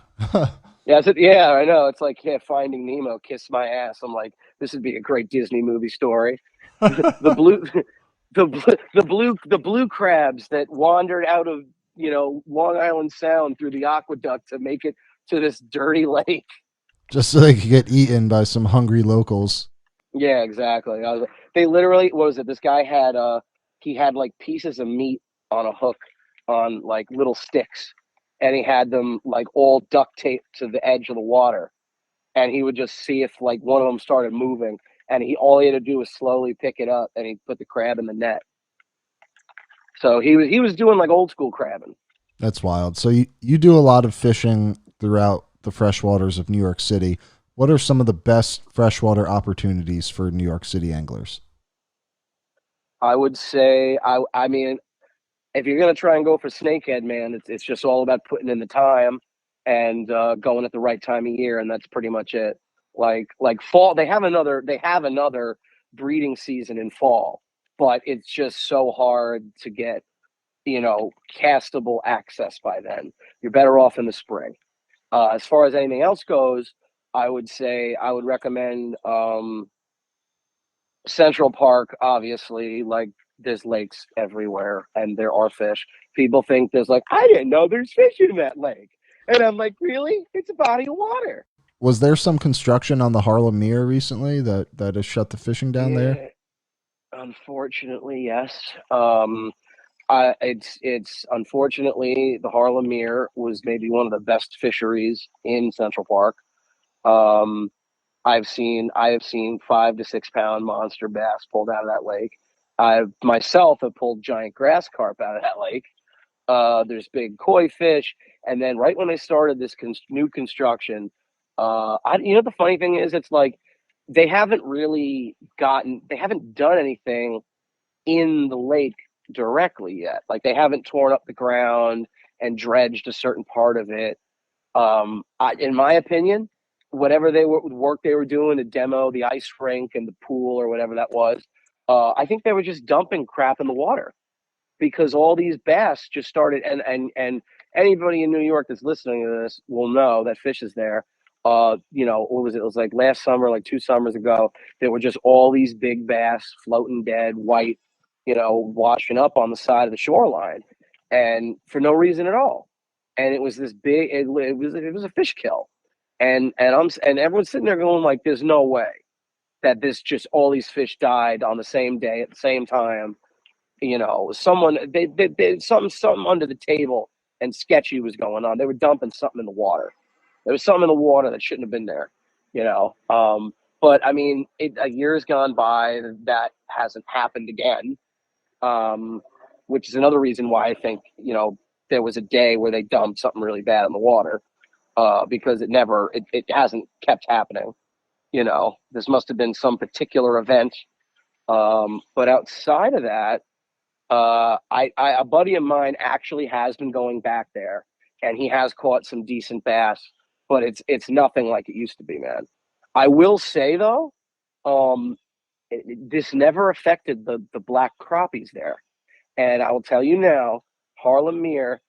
Speaker 3: yeah, yeah, I know. It's like, yeah, Finding Nemo, kiss my ass. I'm like, this would be a great Disney movie story. The blue, the blue crabs that wandered out of, you know, Long Island Sound through the aqueduct to make it to this dirty lake.
Speaker 2: Just so they could get eaten by some hungry locals.
Speaker 3: Yeah, exactly. They literally, what was it? This guy had he had like pieces of meat on a hook on like little sticks, and he had them like all duct taped to the edge of the water, and he would just see if like one of them started moving, and all he had to do was slowly pick it up, and he'd put the crab in the net. So he was doing like old school crabbing.
Speaker 2: That's wild. So you do a lot of fishing throughout the freshwaters of New York City. What are some of the best freshwater opportunities for New York City anglers?
Speaker 3: I would say I mean, if you're gonna try and go for snakehead, man, it's just all about putting in the time and going at the right time of year, and that's pretty much it. Like fall, they have another breeding season in fall, but it's just so hard to get, you know, castable access by then. You're better off in the spring. As far as anything else goes, I would say I would recommend Central Park, obviously. Like, there's lakes everywhere and there are fish. People think there's like, I didn't know there's fish in that lake. And I'm like, really? It's a body of water.
Speaker 2: Was there some construction on the Harlem Mere recently that has shut the fishing down there?
Speaker 3: Yeah, unfortunately, yes. It's unfortunately the Harlem Mere was maybe one of the best fisheries in Central Park. Um, I have seen 5 to 6 pound monster bass pulled out of that lake. I myself have pulled giant grass carp out of that lake. There's big koi fish, and then right when they started this new construction, you know, the funny thing is, it's like they haven't done anything in the lake directly yet. Like, they haven't torn up the ground and dredged a certain part of it. In my opinion, whatever work they were doing to demo the ice rink and the pool or whatever that was, I think they were just dumping crap in the water, because all these bass just started. And anybody in New York that's listening to this will know that fish is there. You know, what was it? It was like last summer, like 2 summers ago. There were just all these big bass floating dead, white, you know, washing up on the side of the shoreline, and for no reason at all. And it was this big. It was a fish kill, and everyone's sitting there going like, "There's no way that this just all these fish died on the same day at the same time." You know, they something under the table and sketchy was going on. They were dumping something in the water. There was something in the water that shouldn't have been there. You know, but I mean, a year's gone by, that hasn't happened again, which is another reason why I think, you know, there was a day where they dumped something really bad in the water, because it hasn't kept happening. You know, this must have been some particular event. But outside of that, a buddy of mine actually has been going back there, and he has caught some decent bass. but it's nothing like it used to be, man. I will say though, um, this never affected the black crappies there. And I will tell you now, Harlem Mere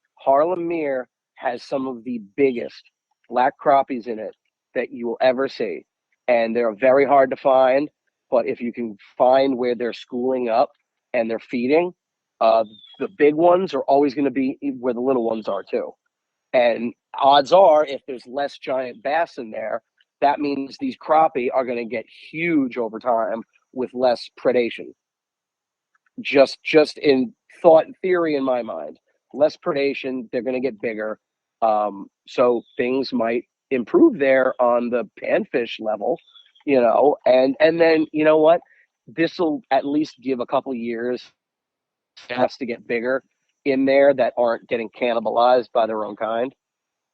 Speaker 3: has some of the biggest black crappies in it that you will ever see. And they're very hard to find. But if you can find where they're schooling up and they're feeding, uh, the big ones are always going to be where the little ones are too. And odds are, if there's less giant bass in there, that means these crappie are going to get huge over time with less predation. Just in thought and theory in my mind, less predation, they're going to get bigger. So things might improve there on the panfish level, and then you know what? This will at least give a couple years bass to get bigger in there that aren't getting cannibalized by their own kind,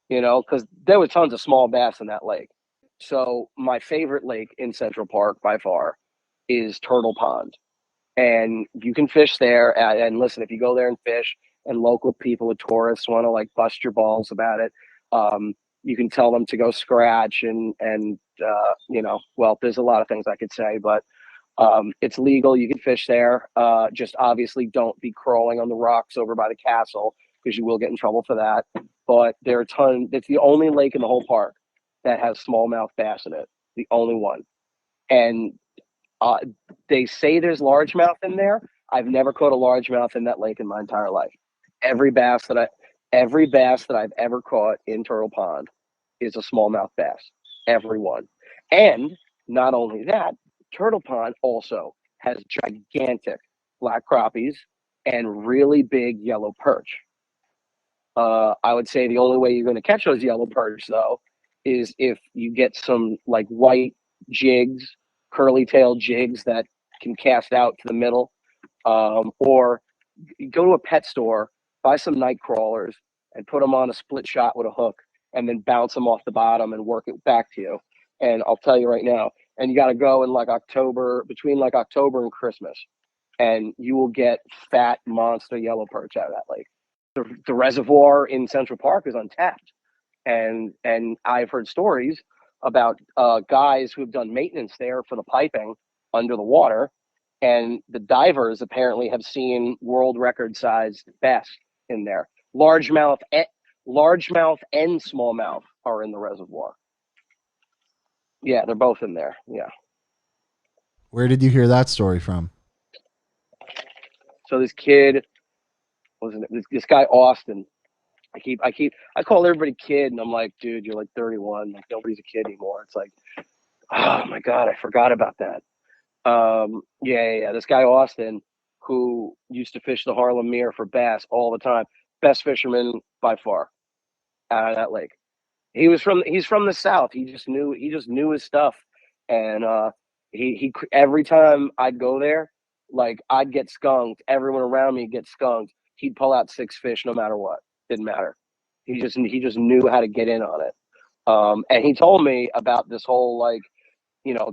Speaker 3: because there were tons of small bass in that lake. So my favorite lake in Central Park by far is Turtle Pond, and you can fish there. And listen, if you go there and fish, and local people with tourists want to like bust your balls about it, you can tell them to go scratch and well, there's a lot of things I could say, but it's legal. You can fish there. Just obviously don't be crawling on the rocks over by the castle because you will get in trouble for that. But there are a ton. It's the only lake in the whole park that has smallmouth bass in it. The only one. And uh, they say there's largemouth in there. I've never caught a largemouth in that lake in my entire life. Every bass that I, every bass that I've ever caught in Turtle Pond is a smallmouth bass. Every one. And not only that, Turtle Pond also has gigantic black crappies and really big yellow perch. I would say the only way you're going to catch those yellow perch, though, is if you get some like white jigs, curly tail jigs that can cast out to the middle, or you go to a pet store, buy some night crawlers, and put them on a split shot with a hook, and then bounce them off the bottom and work it back to you. And I'll tell you right now, and you got to go in like October, between like October and Christmas, and you will get fat monster yellow perch out of that lake. The reservoir in Central Park is untapped, and I've heard stories about guys who've done maintenance there for the piping under the water, and the divers apparently have seen world record sized bass in there. Largemouth and smallmouth are in the reservoir. Yeah, they're both in there. Yeah.
Speaker 2: Where did you hear that story from?
Speaker 3: So this kid, wasn't it this guy Austin? I call everybody kid, and I'm like, dude, you're like 31. Like nobody's a kid anymore. It's like, oh my god, I forgot about that. Yeah. This guy Austin, who used to fish the Harlem Mere for bass all the time, best fisherman by far out of that lake. He's from the South. He just knew his stuff, and he every time I'd go there, like I'd get skunked. Everyone around me get skunked. He'd pull out 6 fish no matter what. Didn't matter. He just knew how to get in on it. And he told me about this whole like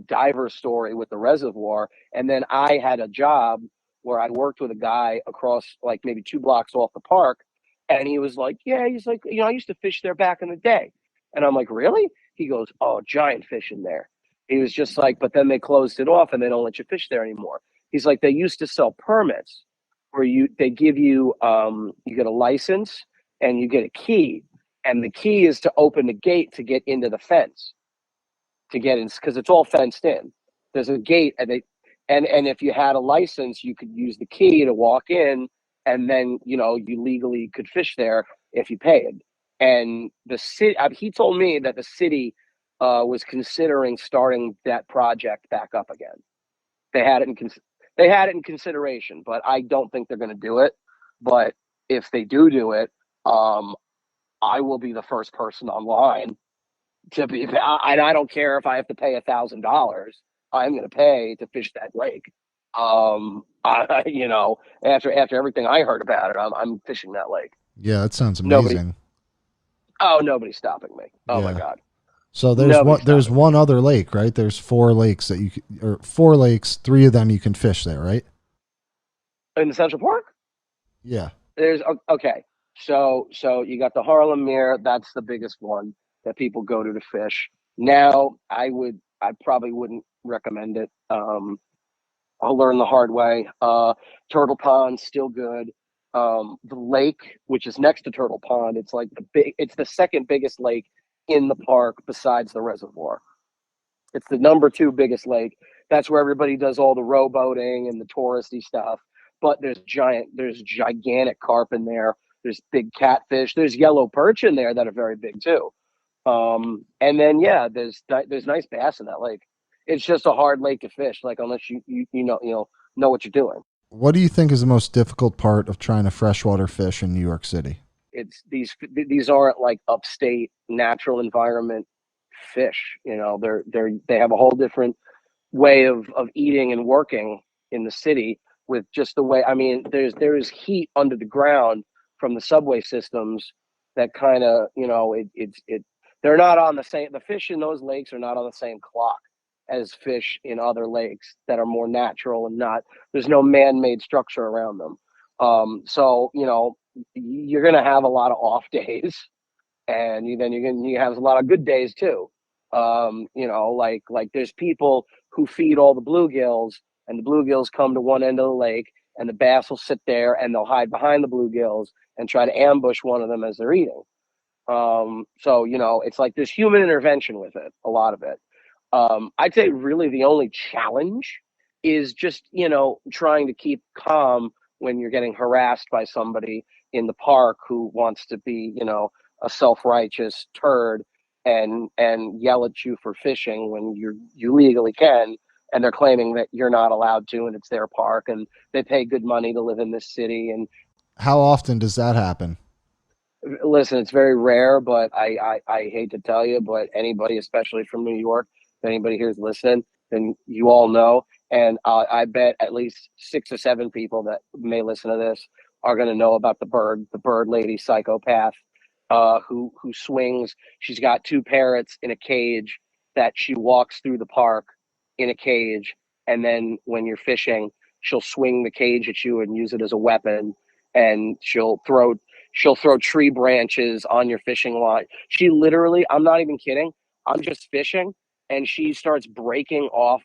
Speaker 3: diver story with the reservoir. And then I had a job where I worked with a guy across like maybe 2 blocks off the park. And he was like, yeah, he's like, I used to fish there back in the day. And I'm like, really? He goes, oh, giant fish in there. He was just like, but then they closed it off and they don't let you fish there anymore. He's like, they used to sell permits where they give you, you get a license and you get a key. And the key is to open the gate to get into the fence to get in because it's all fenced in. There's a gate, and if you had a license, you could use the key to walk in, and then you legally could fish there if you paid. And the city, he told me that the city was considering starting that project back up again. They had it in consideration, but I don't think they're going to do it. But if they do it, I will be the first person online to be, and I don't care if I have to pay $1,000. I'm going to pay to fish that lake. After everything I heard about it, I'm fishing that lake.
Speaker 2: Yeah, that sounds amazing.
Speaker 3: Nobody's stopping me. Oh my god.
Speaker 2: So there's one other lake, right? There's 4 lakes or 4 lakes. 3 of them you can fish there, right?
Speaker 3: In the Central Park?
Speaker 2: Yeah.
Speaker 3: There's okay. So you got the Harlem Mere. That's the biggest one. that people go to fish. Now, I probably wouldn't recommend it. I'll learn the hard way. Turtle Pond, still good. The lake, which is next to Turtle Pond, it's the second biggest lake in the park besides the reservoir. It's the number two biggest lake. That's where everybody does all the rowboating and the touristy stuff. But there's gigantic carp in there. There's big catfish. There's yellow perch in there that are very big too. And then yeah, there's nice bass in that lake. It's just a hard lake to fish, like unless you know what you're doing.
Speaker 2: What do you think is the most difficult part of trying to freshwater fish in New York City?
Speaker 3: It's these aren't like upstate natural environment fish. You know, they have a whole different way of eating and working in the city with just the way. I mean, there is heat under the ground from the subway systems that kind of they're not on the same. The fish in those lakes are not on the same clock as fish in other lakes that are more natural and not. There's no man-made structure around them. So you're gonna have a lot of off days, and you have a lot of good days too. Like there's people who feed all the bluegills, and the bluegills come to one end of the lake, and the bass will sit there and they'll hide behind the bluegills and try to ambush one of them as they're eating. So it's like there's human intervention with it, a lot of it. I'd say really the only challenge is just trying to keep calm when you're getting harassed by somebody in the park who wants to be a self-righteous turd and yell at you for fishing when you legally can, and they're claiming that you're not allowed to, and it's their park and they pay good money to live in this city. And
Speaker 2: How often does that happen?
Speaker 3: listen, it's very rare, but I hate to tell you, but anybody, especially from New York, if anybody here's listening, then you all know. And I bet at least 6 or 7 people that may listen to this are going to know about the bird lady psychopath, who swings. She's got 2 parrots in a cage that she walks through the park in a cage, and then when you're fishing, she'll swing the cage at you and use it as a weapon, and she'll throw tree branches on your fishing line. She literally, I'm not even kidding. I'm just fishing and she starts breaking off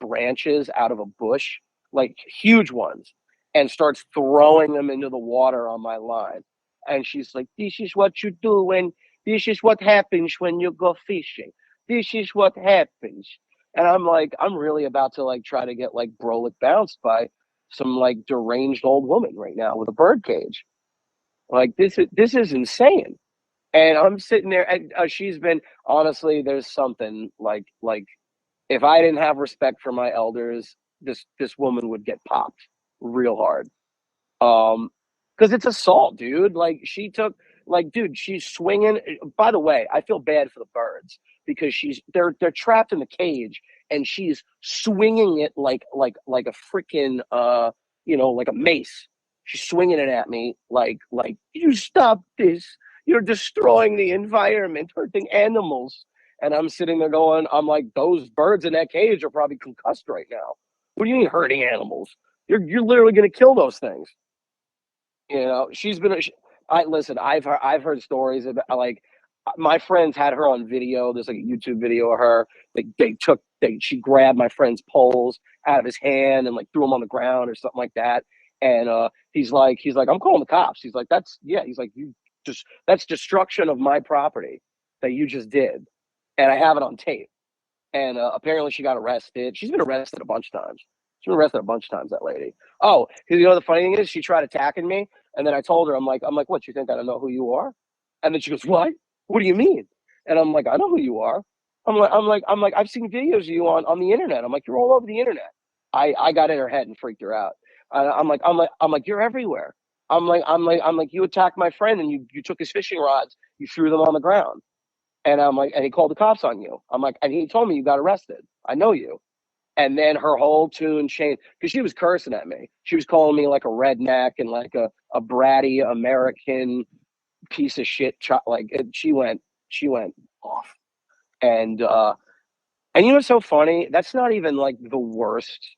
Speaker 3: branches out of a bush, like huge ones, and starts throwing them into the water on my line. And she's like, "This is what you do when, this is what happens when you go fishing. This is what happens." And I'm like, I'm really about to like try to get like brolic bounced by some like deranged old woman right now with a bird cage. Like this is insane. And I'm sitting there, and she's been honestly. There's something like if I didn't have respect for my elders, this woman would get popped real hard. Because it's assault, dude. Like dude, she's swinging. By the way, I feel bad for the birds because they're trapped in the cage, and she's swinging it like a freaking like a mace. She's swinging it at me like you stop this. You're destroying the environment, hurting animals. And I'm sitting there going, I'm like, those birds in that cage are probably concussed right now. What do you mean hurting animals? You're literally going to kill those things. She's been. I listen. I've heard stories about like my friends had her on video. There's like a YouTube video of her. She grabbed my friend's poles out of his hand and like threw them on the ground or something like that. And he's like, I'm calling the cops. He's like, he's like, that's destruction of my property that you just did, and I have it on tape. And apparently she got arrested. She's been arrested a bunch of times. She's been arrested a bunch of times, that lady. Oh, the funny thing is, she tried attacking me, and then I told her, I'm like, what? You think I don't know who you are? And then she goes, what? What do you mean? And I'm like, I know who you are. I'm like, I've seen videos of you on the internet. I'm like, you're all over the internet. I got in her head and freaked her out. I'm like, you're everywhere. I'm like, you attacked my friend and you took his fishing rods, you threw them on the ground. And I'm like, and he called the cops on you. I'm like, and he told me you got arrested. I know you. And then her whole tune changed because she was cursing at me. She was calling me like a redneck and like a bratty American piece of shit. She went off. And what's so funny? That's not even like the worst.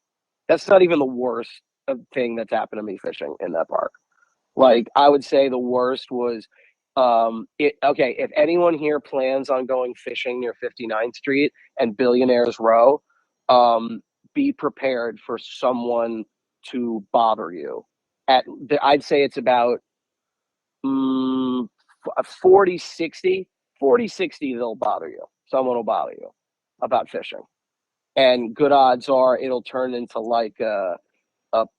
Speaker 3: That's not even the worst thing that's happened to me fishing in that park. Like I would say the worst was Okay, if anyone here plans on going fishing near 59th Street and Billionaires Row, be prepared for someone to bother you. I'd say it's about 40, 60, 40, 60, they'll bother you. Someone will bother you about fishing. And good odds are it'll turn into like a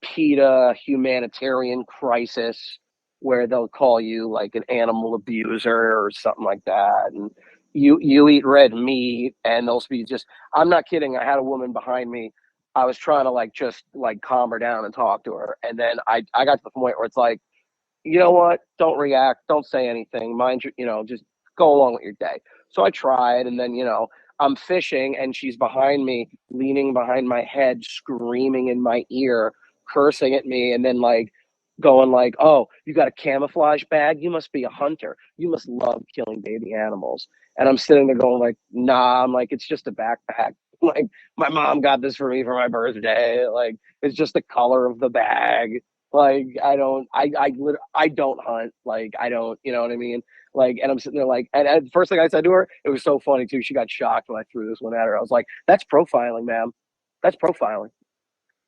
Speaker 3: PETA humanitarian crisis where they'll call you like an animal abuser or something like that. And you eat red meat and they'll be just, I'm not kidding. I had a woman behind me. I was trying to like just like calm her down and talk to her. And then I got to the point where it's like, you know what? Don't react. Don't say anything. Mind you, just go along with your day. So I tried, and then, I'm fishing, and she's behind me, leaning behind my head, screaming in my ear, cursing at me, and then like going like, "Oh, you got a camouflage bag? You must be a hunter. You must love killing baby animals." And I'm sitting there going like, "Nah." I'm like, "It's just a backpack. Like my mom got this for me for my birthday. Like it's just the color of the bag." Like I don't hunt. Like I don't, you know what I mean? Like, and I'm sitting there like, and the first thing I said to her, it was so funny too. She got shocked when I threw this one at her. I was like, "That's profiling, ma'am. That's profiling."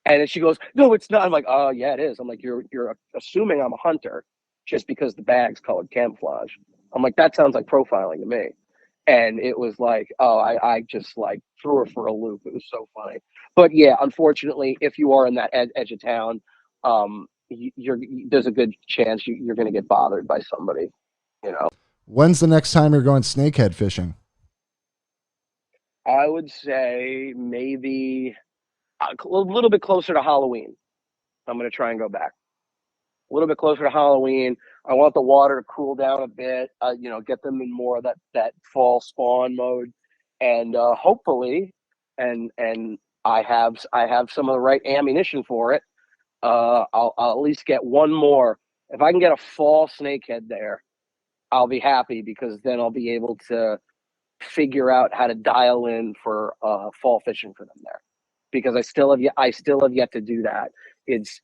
Speaker 3: And then she goes, "No, it's not." I'm like, "Oh yeah, it is." I'm like, "You're assuming I'm a hunter just because the bag's colored camouflage." I'm like, "That sounds like profiling to me." And it was like, oh, I just like threw her for a loop. It was so funny. But yeah, unfortunately, if you are in that edge of town, there's a good chance you're going to get bothered by somebody, you know.
Speaker 2: When's the next time you're going snakehead fishing?
Speaker 3: I would say maybe a little bit closer to Halloween. I'm going to try and go back a little bit closer to Halloween. I want the water to cool down a bit, get them in more of that fall spawn mode, and hopefully, and I have some of the right ammunition for it. I'll at least get one more. If I can get a fall snakehead there, I'll be happy because then I'll be able to figure out how to dial in for fall fishing for them there. Because I still have yet to do that. It's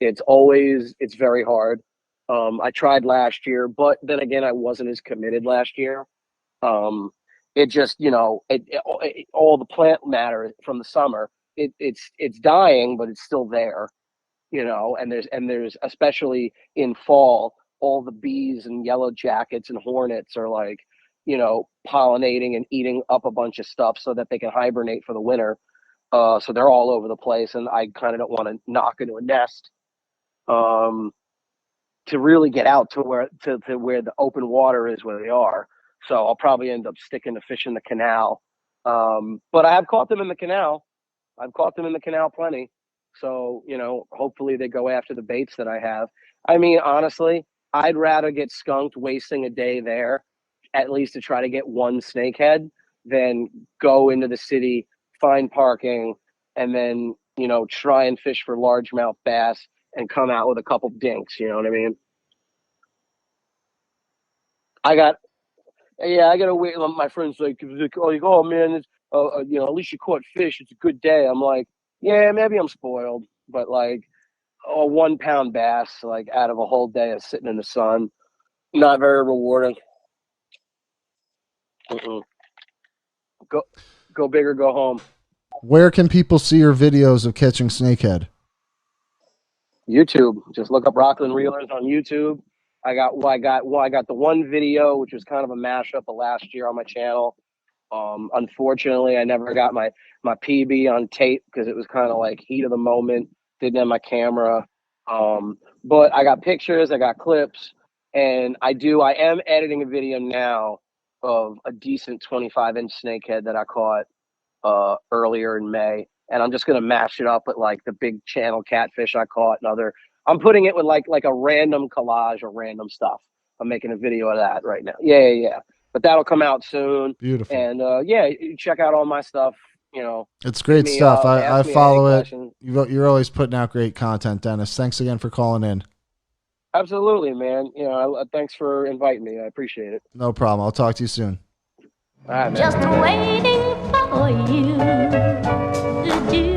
Speaker 3: very hard. I tried last year, but then again, I wasn't as committed last year. Um, it just all the plant matter from the summer. It's dying, but it's still there, and there's especially in fall, all the bees and yellow jackets and hornets are like, pollinating and eating up a bunch of stuff so that they can hibernate for the winter. So they're all over the place, and I kind of don't want to knock into a nest um, to really get out to where the open water is where they are. So I'll probably end up sticking to fish in the canal. But I have caught them in the canal. I've caught them in the canal plenty. So, hopefully they go after the baits that I have. I mean, honestly, I'd rather get skunked wasting a day there, at least to try to get one snakehead, than go into the city, find parking, and then, try and fish for largemouth bass and come out with a couple dinks. You know what I mean? I got Yeah, I gotta wait. My friend's oh man, at least you caught fish. It's a good day. I'm like, yeah, maybe I'm spoiled, but like a 1 pound bass, like out of a whole day of sitting in the sun, not very rewarding. Mm-mm. Go, go big or go home.
Speaker 2: Where can people see your videos of catching snakehead?
Speaker 3: YouTube. Just look up Rockland Reelers on YouTube. I got the one video which was kind of a mashup of last year on my channel. Unfortunately, I never got my PB on tape because it was kind of like heat of the moment. Didn't have my camera, but I got pictures, I got clips, and I am editing a video now of a decent 25-inch snakehead that I caught earlier in May, and I'm just gonna mash it up with like the big channel catfish I caught and other. I'm putting it with like a random collage of random stuff. I'm making a video of that right now. Yeah. But that'll come out soon.
Speaker 2: Beautiful.
Speaker 3: And yeah, you check out all my stuff.
Speaker 2: It's
Speaker 3: Hit
Speaker 2: great
Speaker 3: me
Speaker 2: stuff.
Speaker 3: up,
Speaker 2: I
Speaker 3: ask me any
Speaker 2: follow it.
Speaker 3: questions.
Speaker 2: You're always putting out great content, Dennis. Thanks again for calling in.
Speaker 3: Absolutely, man. Thanks for inviting me. I appreciate it.
Speaker 2: No problem. I'll talk to you soon.
Speaker 3: All right, man.
Speaker 1: Just waiting for you to do